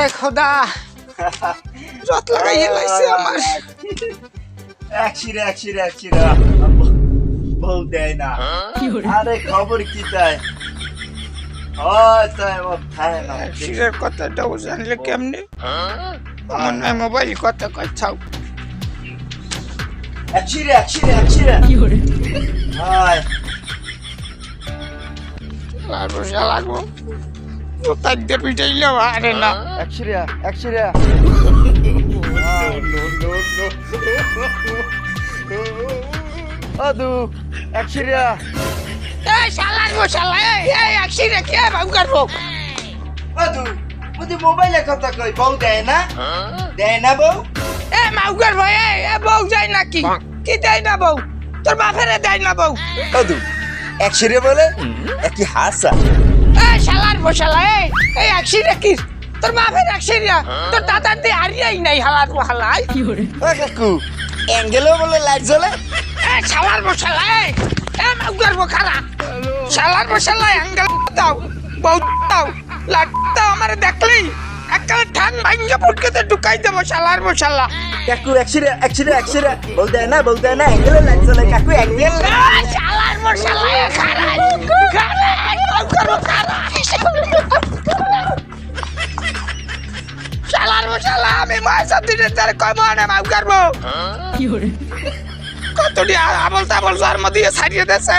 হায় খোদা রত লাগাই লাইছে আমার একশিরা বউ দেয় না আরে খবর কি তাই তাই ও খায় না শিরের কথাটাও জানলে কেমনে আমার নয় মোবাইল কথা কথাও একশিরা হায় লাগবো ও তাই দিয়ে পিটাইলেও আরে না একশিরা আদু একশিরা এই শালা এই একশিরে কে বাবু করবো আদু মুদি মোবাইলে কথা কই বউ দেয় না বউ এ মাউ করবো এ বউ যায় নাকি কি দেয় না বউ তোর বাপেরে দেয় না বউ আদু একশিরে বলে একই হাসা এই শালার বসালা এই একশিরে কি তোর বাপের একশিরিয়া তোর দাদার দিয়ে হারিয়াই নাই হালার হালাই ও কাকু অ্যাঙ্গেলও বলে লাইট জ্বলে এই শালার বসালা এই মাউ করবো খারা শালার বসালা অ্যাঙ্গেল দাও বউ দাও লাট দাও আমারে দেখলি একটা ঠান ভাঙ্গা পুটকেতে ঢুকাই দেবো শালার বসালা কাকু একশিরে বউ দেয় না অ্যাঙ্গেলে লাইট জ্বলে কাকু অ্যাঙ্গেল শালার বসালা খারা মাউ করবো খারা শালার বসালা আমি মায়ের দিনের তার কয় মানে মাউ করবো কতটি আবল তাবল জন্ম দিয়ে ছাড়িয়ে দেছে